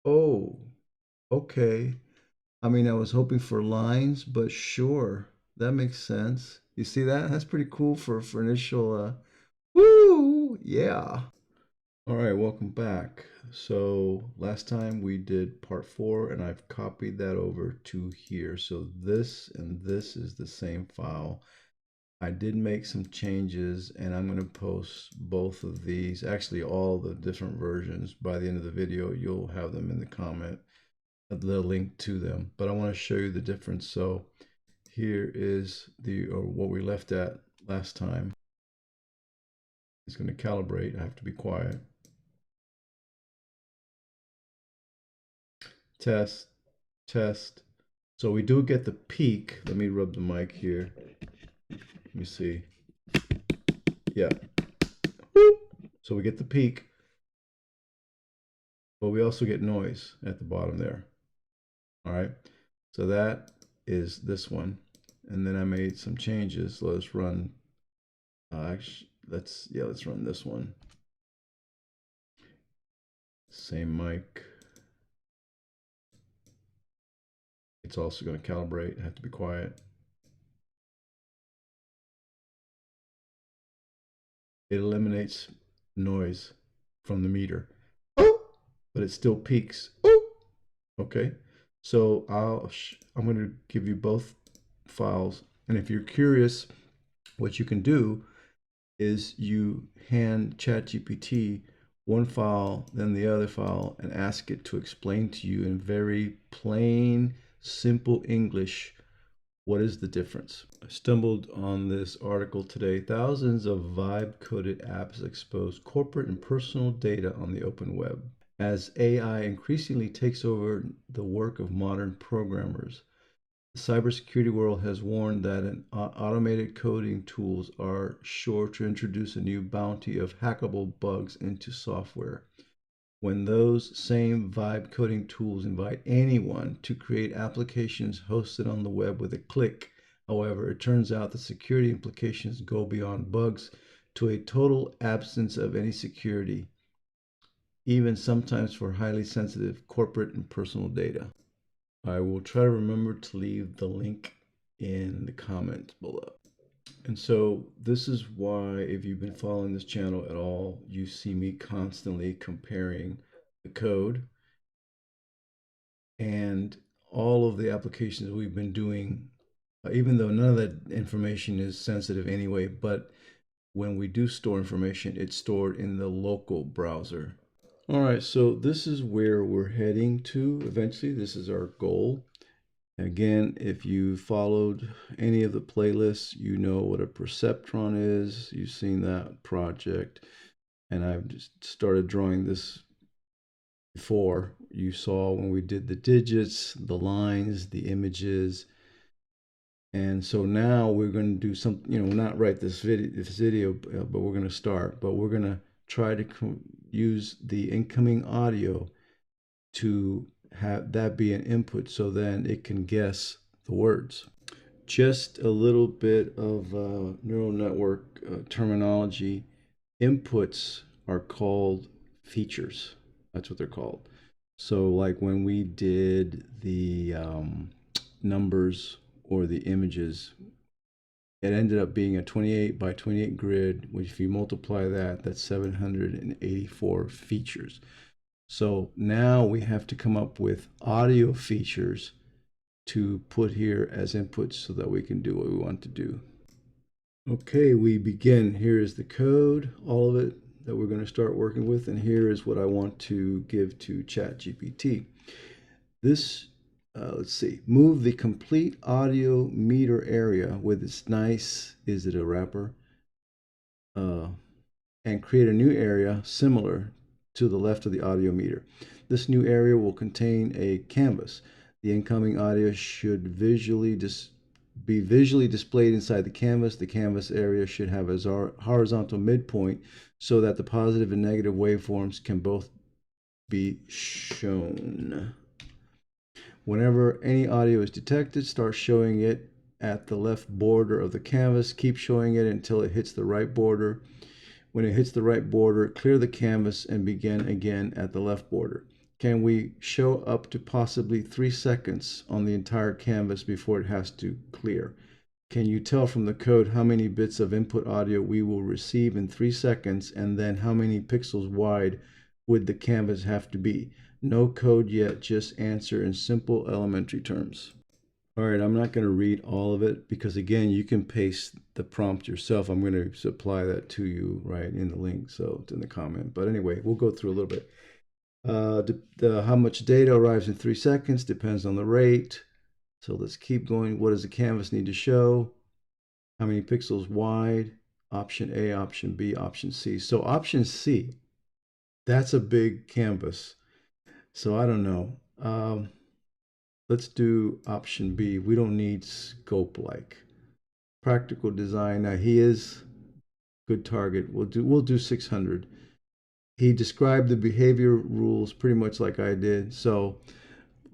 Oh, okay. I mean, I was hoping for lines, but sure, that makes sense. You see that? That's pretty cool for initial woo, yeah. All right, welcome back. So last time we did part 4 and I've copied that over to here. So this and this is the same file. I did make some changes and I'm going to post both of these, actually all the different versions. By the end of the video, you'll have them in the comment, the link to them. But I want to show you the difference. So here is what we left at last time. It's going to calibrate. I have to be quiet. Test, test. So we do get the peak. Let me rub the mic here. Let me see. Yeah. So we get the peak, but we also get noise at the bottom there. All right. So that is this one. And then I made some changes. Let's run, actually, let's run this one. Same mic. It's also going to calibrate. I have to be quiet. It eliminates noise from the meter, but it still peaks. Okay, so I'm going to give you both files, and if you're curious, what you can do is you hand ChatGPT one file, then the other file, and ask it to explain to you in very plain, simple English what is the difference. I stumbled on this article today. Thousands of vibe-coded apps expose corporate and personal data on the open web. As AI increasingly takes over the work of modern programmers, the cybersecurity world has warned that automated coding tools are sure to introduce a new bounty of hackable bugs into software. When those same vibe coding tools invite anyone to create applications hosted on the web with a click, however, it turns out the security implications go beyond bugs to a total absence of any security, even sometimes for highly sensitive corporate and personal data. I will try to remember to leave the link in the comments below. And so this is why, if you've been following this channel at all, you see me constantly comparing the code and all of the applications we've been doing, even though none of that information is sensitive anyway, but when we do store information, it's stored in the local browser. All right, so this is where we're heading to eventually. This is our goal. Again, if you followed any of the playlists, you know what a perceptron is. You've seen that project. And I've just started drawing this before. You saw when we did the digits, the lines, the images. And so now we're going to do something, not write this video, but we're going to start. But we're going to try to use the incoming audio to have that be an input so then it can guess the words. Just a little bit of neural network terminology. Inputs are called features. That's what they're called. So like when we did the numbers or the images, it ended up being a 28 by 28 grid, which if you multiply that, that's 784 features. So now we have to come up with audio features to put here as inputs so that we can do what we want to do. Okay, we begin. Here is the code, all of it that we're going to start working with, and here is what I want to give to ChatGPT. This, let's see, move the complete audio meter area with its nice, is it a wrapper? And create a new area similar to the left of the audio meter. This new area will contain a canvas. The incoming audio should be visually displayed inside the canvas. The canvas area should have a horizontal midpoint so that the positive and negative waveforms can both be shown. Whenever any audio is detected, start showing it at the left border of the canvas. Keep showing it until it hits the right border. When it hits the right border, clear the canvas and begin again at the left border. can we show up to possibly 3 seconds on the entire canvas before it has to clear? Can you tell from the code how many bits of input audio we will receive in 3 seconds, and then how many pixels wide would the canvas have to be? No code yet, just answer in simple elementary terms. All right, I'm not going to read all of it because, again, you can paste the prompt yourself. I'm going to supply that to you right in the link, so it's in the comment. But anyway, we'll go through a little bit. How much data arrives in 3 seconds depends on the rate. So let's keep going. What does the canvas need to show? How many pixels wide? Option A, option B, option C. So option C, that's a big canvas. So I don't know. Let's do option B. We don't need scope like. Practical design. Now he is good target. We'll do 600. He described the behavior rules pretty much like I did. So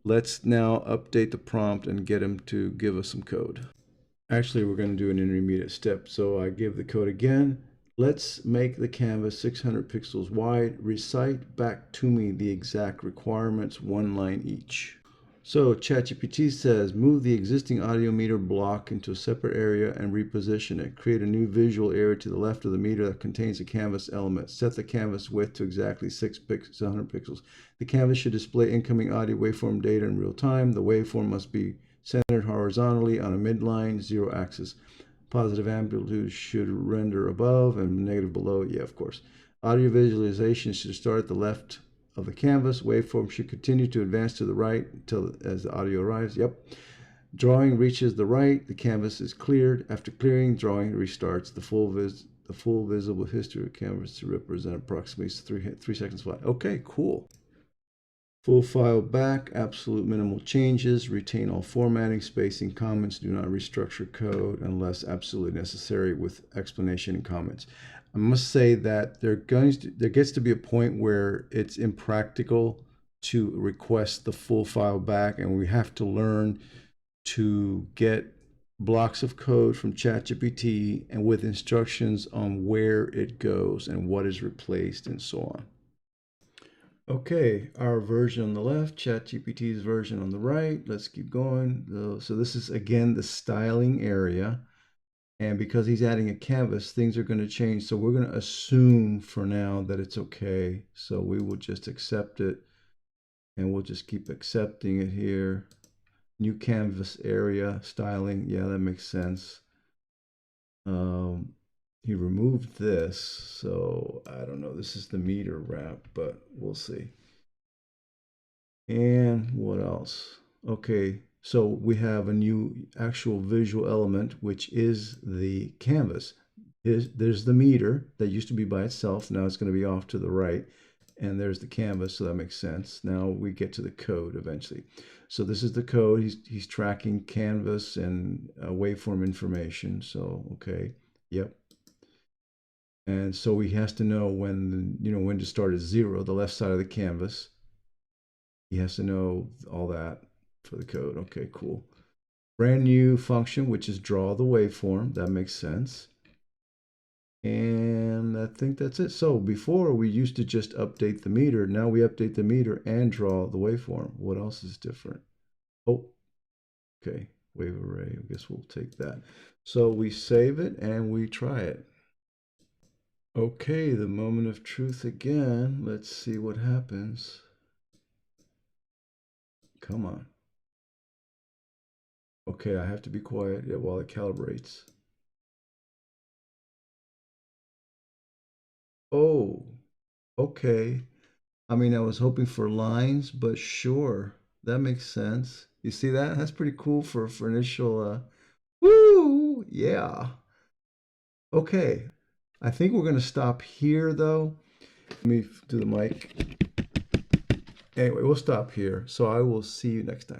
let's now update the prompt and get him to give us some code. Actually, we're going to do an intermediate step. So I give the code again. Let's make the canvas 600 pixels wide. Recite back to me the exact requirements, 1 line each. So ChatGPT says, move the existing audio meter block into a separate area and reposition it. Create a new visual area to the left of the meter that contains a canvas element. Set the canvas width to exactly 600 pixels. The canvas should display incoming audio waveform data in real time. The waveform must be centered horizontally on a midline, 0 axis. Positive amplitude should render above and negative below. Yeah, of course. Audio visualization should start at the left of the canvas. Waveform should continue to advance to the right until as the audio arrives. Yep. Drawing reaches the right. The canvas is cleared. After clearing, drawing restarts. The full visible history of canvas to represent approximately 3 seconds flat. Okay, cool. Full file back, absolute minimal changes, retain all formatting, spacing, comments, do not restructure code unless absolutely necessary with explanation and comments. I must say that there gets to be a point where it's impractical to request the full file back, and we have to learn to get blocks of code from ChatGPT and with instructions on where it goes and what is replaced and so on. Okay, our version on the left, ChatGPT's version on the right. Let's keep going. So this is, again, the styling area. And because he's adding a canvas, things are going to change. So we're going to assume for now that it's okay. So we will just accept it. And we'll just keep accepting it here. New canvas area, styling. Yeah, that makes sense. He removed this. So I don't know. This is the meter wrap, but we'll see. And what else? Okay, so we have a new actual visual element, which is the canvas. There's the meter that used to be by itself. Now it's going to be off to the right. And there's the canvas, so that makes sense. Now we get to the code eventually. So this is the code. He's tracking canvas and waveform information. So, okay, yep. And so he has to know when to start at 0, the left side of the canvas. He has to know all that for the code. Okay, cool. Brand new function, which is draw the waveform. That makes sense. And I think that's it. So before we used to just update the meter. Now we update the meter and draw the waveform. What else is different? Oh, okay. Wave array. I guess we'll take that. So we save it and we try it. Okay, the moment of truth again. Let's see what happens. Come on. Okay, I have to be quiet while it calibrates. Oh, okay. I mean, I was hoping for lines, but sure, that makes sense. You see that? That's pretty cool for initial, woo, yeah. Okay, I think we're gonna stop here though. Let me do the mic. Anyway, we'll stop here. So I will see you next time.